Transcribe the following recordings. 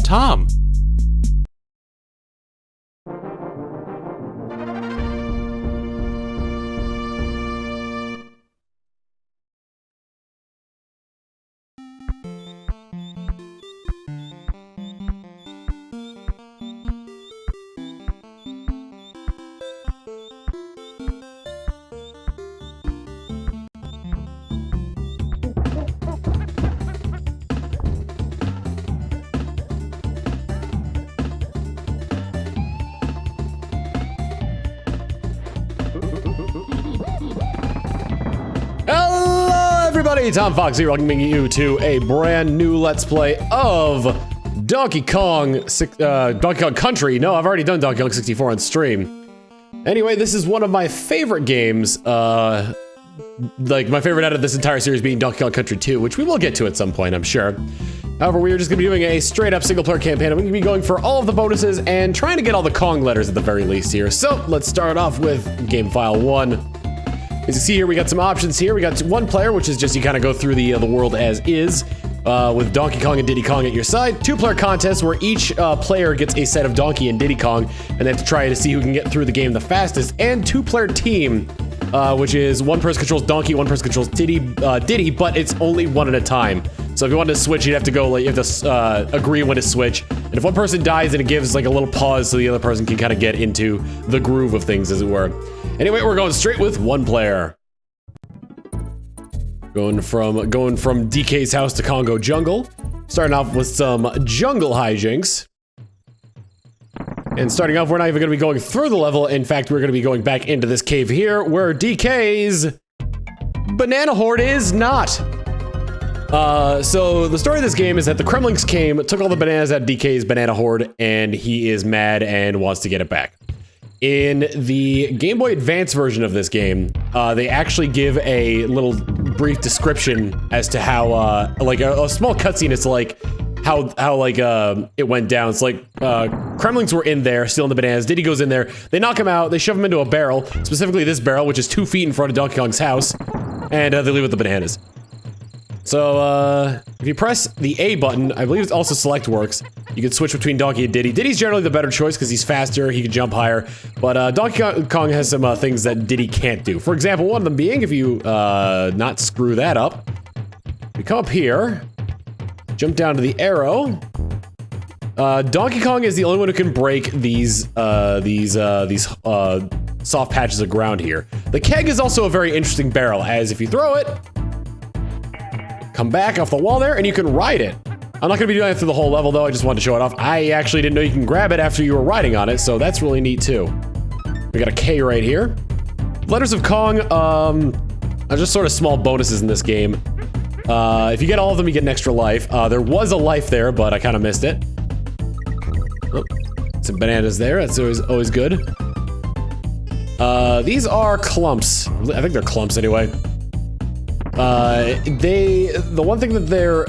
Tom. Everybody, Tom Fox here, welcoming you to a brand new Let's Play of Donkey Kong Country. No, I've already done Donkey Kong 64 on stream. Anyway, this is one of my favorite games, like my favorite out of this entire series being Donkey Kong Country 2, which we will get to at some point, I'm sure. However, we are just going to be doing a straight-up single-player campaign. I'm going to be going for all of the bonuses and trying to get all the Kong letters at the very least here. So, let's start off with Game File 1. As you see here, we got some options here. We got one player, which is just you kind of go through the world as is, with Donkey Kong and Diddy Kong at your side. Two-player contest where each player gets a set of Donkey and Diddy Kong, and they have to try to see who can get through the game the fastest. And two-player team, which is one person controls Donkey, one person controls Diddy, but it's only one at a time. So if you wanted to switch, you'd have to go, like, you have to agree when to switch. And if one person dies, then it gives like a little pause so the other person can kind of get into the groove of things, as it were. Anyway, we're going straight with one player. Going from DK's house to Congo Jungle. Starting off with some jungle hijinks. And starting off, we're not even going to be going through the level. In fact, we're going to be going back into this cave here, where DK's banana horde is not. So the story of this game is that the Kremlings came, took all the bananas out of DK's banana horde, and he is mad and wants to get it back. In the Game Boy Advance version of this game, they actually give a little brief description as to how, like a small cutscene as to like how it went down. It's like, Kremlings were in there stealing the bananas. Diddy goes in there, they knock him out, they shove him into a barrel, specifically this barrel, which is 2 feet in front of Donkey Kong's house, and they leave with the bananas. So, if you press the A button, I believe it's also select works, you can switch between Donkey and Diddy. Diddy's generally the better choice because he's faster, he can jump higher, but Donkey Kong has some things that Diddy can't do. For example, one of them being, if you not screw that up, you come up here, jump down to the arrow. Donkey Kong is the only one who can break these soft patches of ground here. The keg is also a very interesting barrel, as if you throw it, come back off the wall there, and you can ride it. I'm not gonna be doing it through the whole level, though. I just wanted to show it off. I actually didn't know you can grab it after you were riding on it, so that's really neat, too. We got a K right here. Letters of Kong, are just sort of small bonuses in this game. If you get all of them, you get an extra life. There was a life there, but I kind of missed it. Oh, some bananas there. That's always good. These are clumps. I think they're clumps anyway. The one thing that they're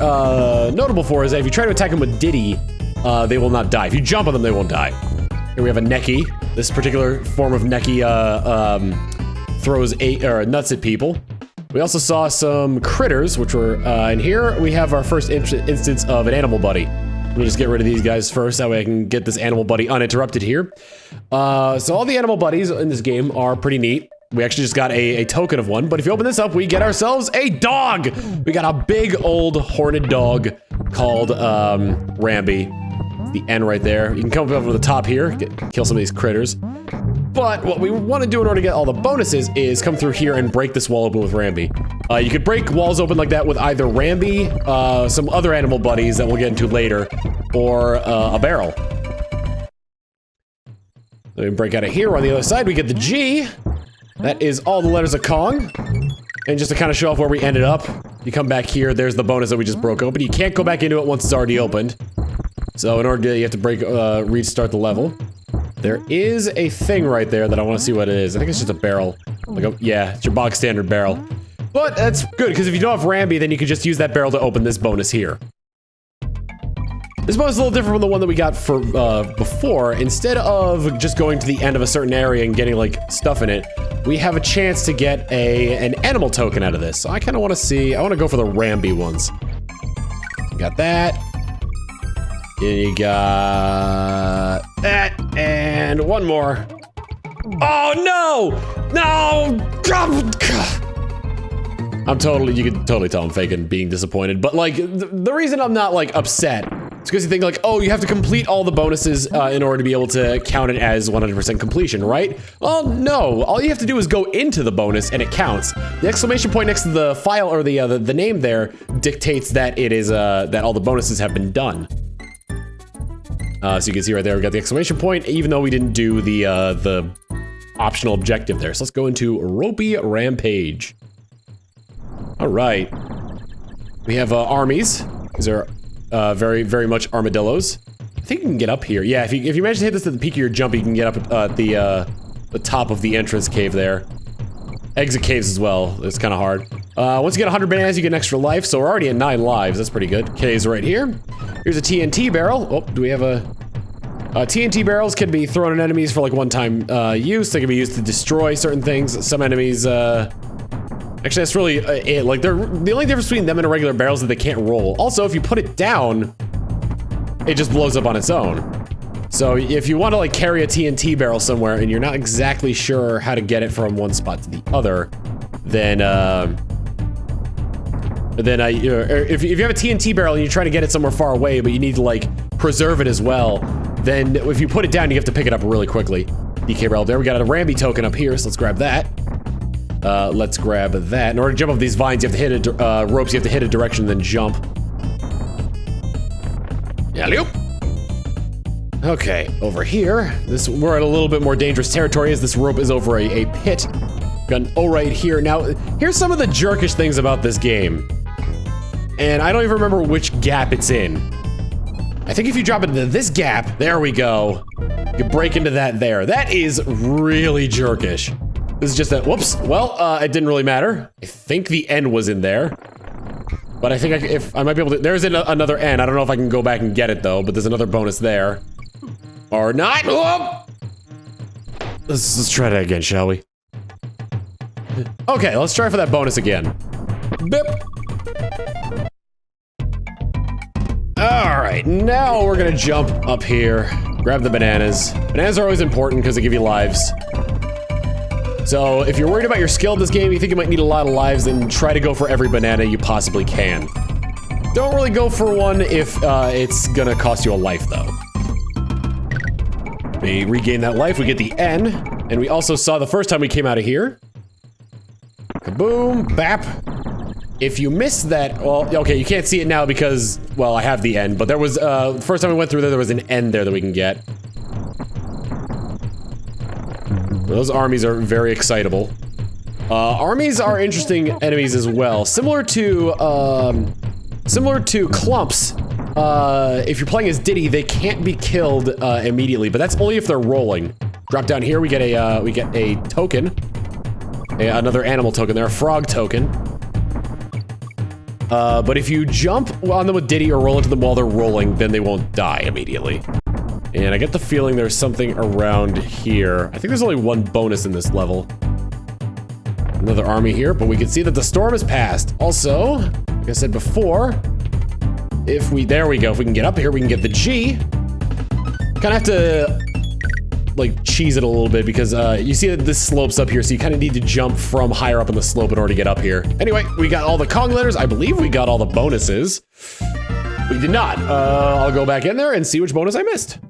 notable for is that if you try to attack them with Diddy, they will not die. If you jump on them, they won't die. Here we have a Neki. This particular form of Neki throws nuts at people. We also saw some critters, which were, and here we have our first instance of an animal buddy. Let me just get rid of these guys first, that way I can get this animal buddy uninterrupted here. So all the animal buddies in this game are pretty neat. We actually just got a token of one, but if you open this up, we get ourselves a dog! We got a big old horned dog called Ramby. The N right there. You can come up over the top here, kill some of these critters. But what we want to do in order to get all the bonuses is come through here and break this wall open with Ramby. You could break walls open like that with either Ramby, some other animal buddies that we'll get into later, or a barrel. Let me break out of here. On the other side, we get the G. That is all the letters of Kong. And just to kind of show off where we ended up, you come back here, there's the bonus that we just broke open. You can't go back into it once it's already opened. So in order to, you have to restart the level. There is a thing right there that I want to see what it is. I think it's just a barrel. Yeah, it's your box standard barrel. But that's good, because if you don't have Ramby, then you can just use that barrel to open this bonus here. This bonus is a little different from the one that we got for before. Instead of just going to the end of a certain area and getting like stuff in it, we have a chance to get an animal token out of this. So I kind of want to see, I want to go for the Ramby ones. Got that. You got that, and one more. Oh no! No! You can totally tell I'm faking being disappointed, but like, the reason I'm not like upset is because you think like, oh, you have to complete all the bonuses in order to be able to count it as 100% completion, right? Well, no, all you have to do is go into the bonus and it counts. The exclamation point next to the file or the name there dictates that it is, that all the bonuses have been done. So you can see right there, we got the exclamation point, even though we didn't do the optional objective there. So let's go into Ropey Rampage. All right. We have armies. These are very, very much armadillos. I think you can get up here. Yeah, if you manage to hit this at the peak of your jump, you can get up at the top of the entrance cave there. Exit caves as well. It's kind of hard. Once you get 100 bananas, you get an extra life. So we're already at 9 lives. That's pretty good. Caves right here. Here's a TNT barrel. Oh, do we have a... TNT barrels can be thrown at enemies for like one-time use. They can be used to destroy certain things. Some enemies... Actually, that's really it. Like, the only difference between them and a regular barrel is that they can't roll. Also, if you put it down, it just blows up on its own. So if you want to like carry a TNT barrel somewhere and you're not exactly sure how to get it from one spot to the other, then if you have a TNT barrel and you're trying to get it somewhere far away, but you need to like preserve it as well, then if you put it down, you have to pick it up really quickly. DK barrel there. We got a Ramby token up here, so let's grab that. Let's grab that. In order to jump up these vines, you have to hit ropes. You have to hit a direction, then jump. Alley-oop. Okay, over here. We're at a little bit more dangerous territory as this rope is over a pit. Got an O right here. Now, here's some of the jerkish things about this game. And I don't even remember which gap it's in. I think if you drop it into this gap, there we go. You break into that there. That is really jerkish. This is just a, whoops. Well, it didn't really matter. I think the N was in there. But I think if I might be able to, there's another N. I don't know if I can go back and get it though, but there's another bonus there. Or not. Whoop. Let's try that again, shall we? Okay, let's try for that bonus again. Bip. All right, now we're gonna jump up here, grab the bananas. Bananas are always important because they give you lives. So if you're worried about your skill in this game, you think you might need a lot of lives, then try to go for every banana you possibly can. Don't really go for one if it's gonna cost you a life though. We regain that life, we get the N, and we also saw the first time we came out of here. Kaboom, bap. If you missed that, well, okay, you can't see it now because, well, I have the N, but there was, the first time we went through there was an N there that we can get. Those armies are very excitable. Armies are interesting enemies as well. Similar to clumps, if you're playing as Diddy, they can't be killed immediately, but that's only if they're rolling. Drop down here, we get a token. Another animal token there, a frog token. But if you jump on them with Diddy or roll into them while they're rolling, then they won't die immediately. And I get the feeling there's something around here. I think there's only one bonus in this level. Another army here, but we can see that the storm has passed. Also, like I said before, there we go. If we can get up here, we can get the G. Kind of have to, like, cheese it a little bit because you see that this slopes up here, so you kind of need to jump from higher up on the slope in order to get up here. Anyway, we got all the Kong letters. I believe we got all the bonuses. We did not. I'll go back in there and see which bonus I missed.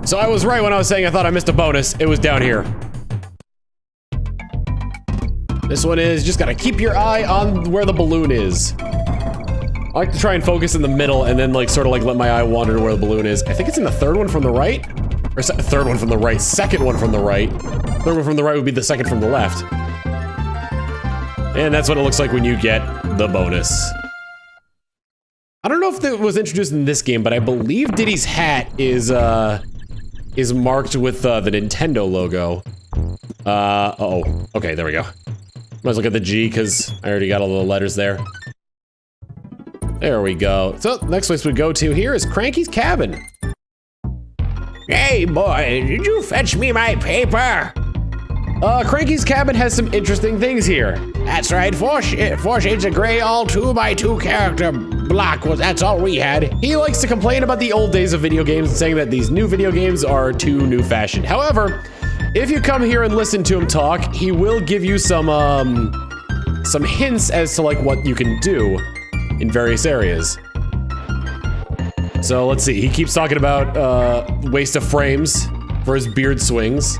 So I was right when I was saying I thought I missed a bonus. It was down here. This one is just gotta keep your eye on where the balloon is. I like to try and focus in the middle and then like sort of like let my eye wander to where the balloon is. I think it's in the third one from the right. Or third one from the right, second one from the right. Third one from the right would be the second from the left. And that's what it looks like when you get the bonus. I don't know if it was introduced in this game, but I believe Diddy's hat is marked with the Nintendo logo. Uh-oh. Okay, there we go. Might as well get the G, because I already got all the letters there. There we go. So, next place we go to here is Cranky's cabin. Hey, boy, did you fetch me my paper? Cranky's cabin has some interesting things here. That's right, four shades of gray, all 2x2 character block. That's all we had. He likes to complain about the old days of video games and saying that these new video games are too new-fashioned. However, if you come here and listen to him talk, he will give you some hints as to like what you can do in various areas. So let's see, he keeps talking about waste of frames for his beard swings.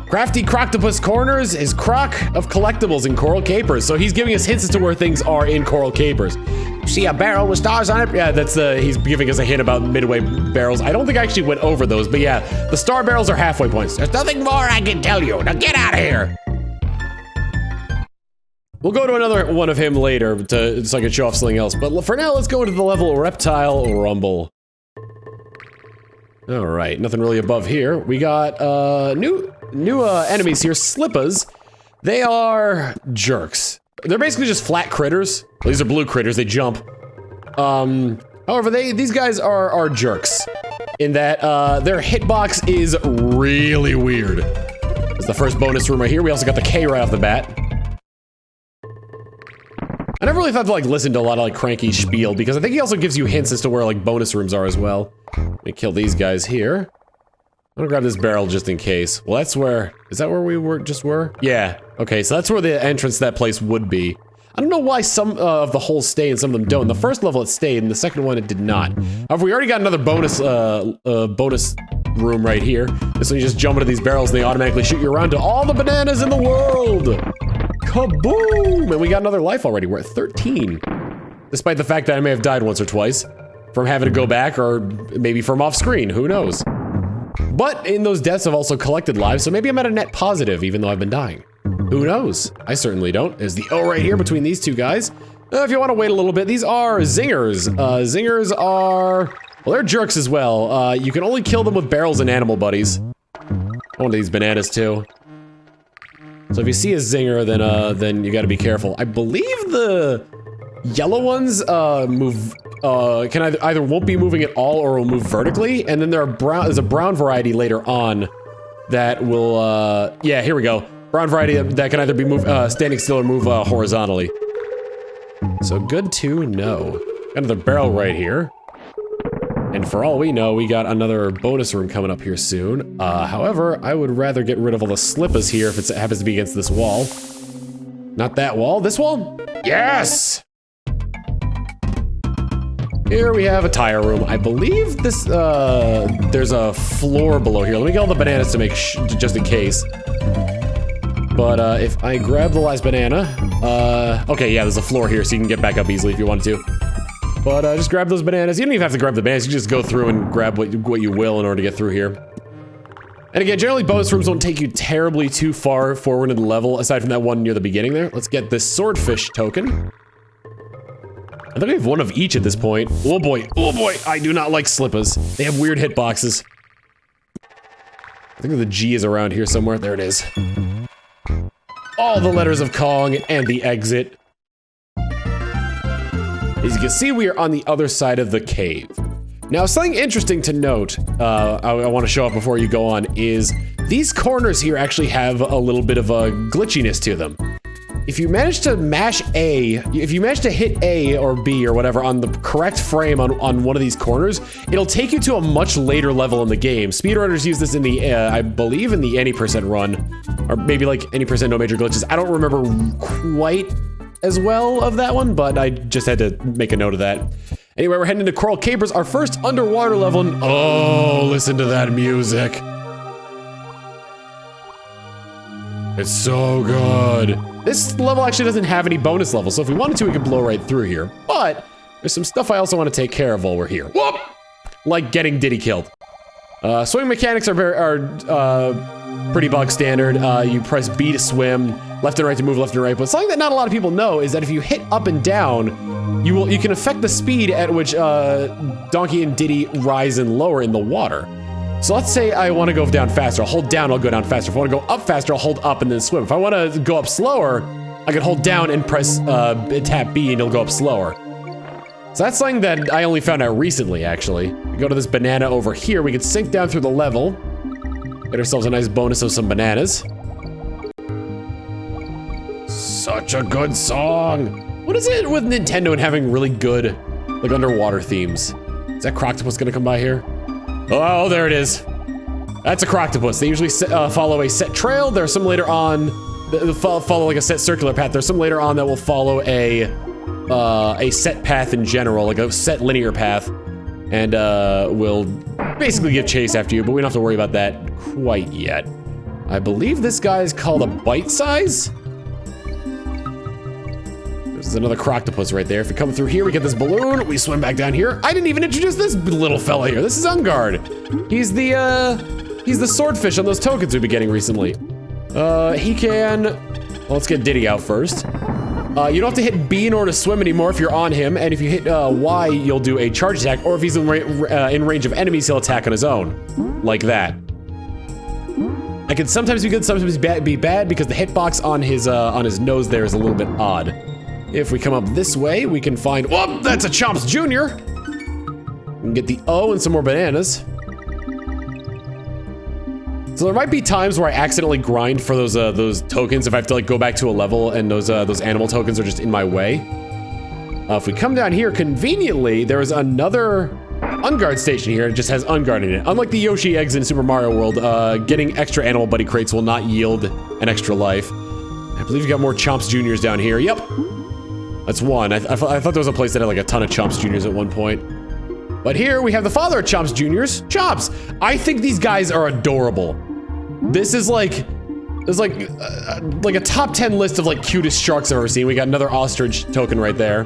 Crafty Croctopus Corners is Croc of collectibles in Coral Capers. So he's giving us hints as to where things are in Coral Capers. See a barrel with stars on it? Yeah, that's he's giving us a hint about midway barrels. I don't think I actually went over those, but yeah, the star barrels are halfway points. There's nothing more I can tell you. Now get out of here. We'll go to another one of him later so I can show off something else. But for now, let's go into the level Reptile Rumble. All right, nothing really above here. We got new enemies here, Slippas. They are jerks. They're basically just flat critters. Well, these are blue critters, they jump. However, these guys are jerks in that their hitbox is really weird. It's the first bonus room right here. We also got the K right off the bat. I never really thought to like listen to a lot of like Cranky spiel because I think he also gives you hints as to where like bonus rooms are as well. Let me kill these guys here. I'm gonna grab this barrel just in case. Well, that's where, is that where we were? Yeah, okay, so that's where the entrance to that place would be. I don't know why some of the holes stay and some of them don't. In the first level it stayed, and the second one it did not. However, we already got another bonus room right here. This one you just jump into these barrels and they automatically shoot you around to all the bananas in the world! Kaboom! And we got another life already. We're at 13. Despite the fact that I may have died once or twice from having to go back or maybe from off screen, who knows? But in those deaths I've also collected lives, so maybe I'm at a net positive even though I've been dying. Who knows? I certainly don't. There's the O right here between these two guys. If you want to wait a little bit, these are zingers. Zingers are, well, they're jerks as well. You can only kill them with barrels and animal buddies. One of these bananas too. So if you see a zinger, then you gotta be careful. I believe the yellow ones move, can either won't be moving at all or will move vertically, and then there's a brown variety later on that will, yeah, here we go. Brown variety that can either be standing still or move horizontally. So good to know. Got another barrel right here. And for all we know, we got another bonus room coming up here soon. However, I would rather get rid of all the slippas here if it happens to be against this wall. Not that wall, this wall? Yes! Here we have a tire room. I believe this, there's a floor below here. Let me get all the bananas to make just in case. But if I grab the last banana, okay, yeah, there's a floor here so you can get back up easily if you wanted to. But just grab those bananas. You don't even have to grab the bananas, you just go through and grab what you will in order to get through here. And again, generally bonus rooms don't take you terribly too far forward in the level, aside from that one near the beginning there. Let's get this swordfish token. I think we have one of each at this point. Oh boy, I do not like slippas. They have weird hitboxes. I think the G is around here somewhere. There it is. All the letters of Kong and the exit. As you can see, we are on the other side of the cave. Now, something interesting to note, I want to show up before you go on, is these corners here actually have a little bit of a glitchiness to them. If you manage to mash A, if you manage to hit A or B or whatever on the correct frame on one of these corners, it'll take you to a much later level in the game. Speedrunners use this in the, I believe in the any % run, or maybe like any % no major glitches. I don't remember quite as well of that one, but I just had to make a note of that. Anyway, we're heading into Coral Capers, our first underwater level. Oh, listen to that music. It's so good. This level actually doesn't have any bonus levels, so if we wanted to, we could blow right through here. But there's some stuff I also want to take care of while we're here. Whoop! Like getting Diddy killed. Swimming mechanics are pretty bog standard. You press B to swim, left and right to move left and right. But something that not a lot of people know is that if you hit up and down, you can affect the speed at which Donkey and Diddy rise and lower in the water. So let's say I want to go down faster. I'll hold down, I'll go down faster. If I want to go up faster, I'll hold up and then swim. If I want to go up slower, I can hold down and press tap B and it'll go up slower. So that's something that I only found out recently, actually. We go to this banana over here. We can sink down through the level. Get ourselves a nice bonus of some bananas. Such a good song. What is it with Nintendo and having really good, like, underwater themes? Is that Croctopus gonna come by here? Oh, there it is. That's a Croctopus. They usually follow a set trail. There's some later on that follow like a set circular path. There's some later on that will follow a set path in general, like a set linear path, and will basically give chase after you, but we don't have to worry about that quite yet. I believe this guy is called a bite size. There's another Croctopus right there. If we come through here, we get this balloon, we swim back down here. I didn't even introduce this little fella here. This is Ungard. He's the swordfish on those tokens we've been getting recently. He can, well, let's get Diddy out first. You don't have to hit B in order to swim anymore if you're on him, and if you hit Y, you'll do a charge attack, or if he's in range of enemies, he'll attack on his own, like that. It can sometimes be good, sometimes be bad, because the hitbox on his nose there is a little bit odd. If we come up this way, we can find, whoop, that's a Chomps Jr. We can get the O and some more bananas. So there might be times where I accidentally grind for those tokens if I have to like go back to a level and those animal tokens are just in my way. If we come down here, conveniently, there is another Ungard station here. It just has Ungard in it. Unlike the Yoshi eggs in Super Mario World, getting extra animal buddy crates will not yield an extra life. I believe you got more Chomps Juniors down here. Yep. That's one. I thought there was a place that had like a ton of Chomps Juniors at one point. But here we have the father of Chomps Juniors, Chomps. I think these guys are adorable. This is like, there's like a top 10 list of like cutest sharks I've ever seen. We got another ostrich token right there.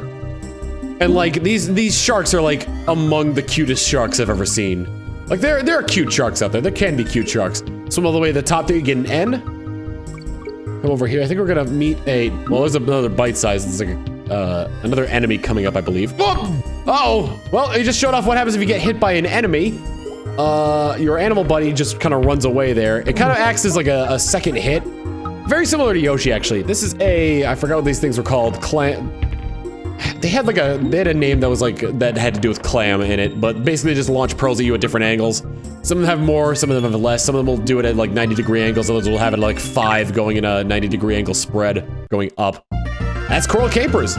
And like these sharks are like among the cutest sharks I've ever seen. Like there are cute sharks out there. There can be cute sharks. Swim all the way to the top there, you get an N. Come over here. I think we're gonna meet well, there's another bite size. There's like another enemy coming up, I believe. Uh-oh! Well, it just showed off what happens if you get hit by an enemy. Your animal buddy just kind of runs away there. It kind of acts as like a second hit. Very similar to Yoshi, actually. This is I forgot what these things were called. They had a name that was like, that had to do with clam in it, but basically they just launch pearls at you at different angles. Some of them have more, some of them have less. Some of them will do it at like 90-degree angles, others will have it at like 5 going in a 90-degree angle spread, going up. That's Coral Capers.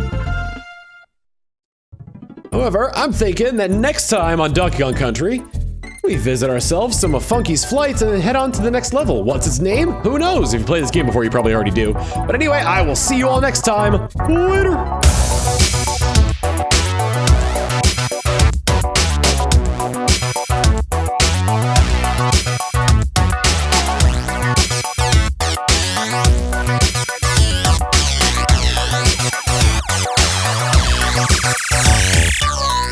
However, I'm thinking that next time on Donkey Kong Country, we visit ourselves some of Funky's flights and then head on to the next level. What's its name? Who knows? If you play this game before, you probably already do. But anyway, I will see you all next time. Later.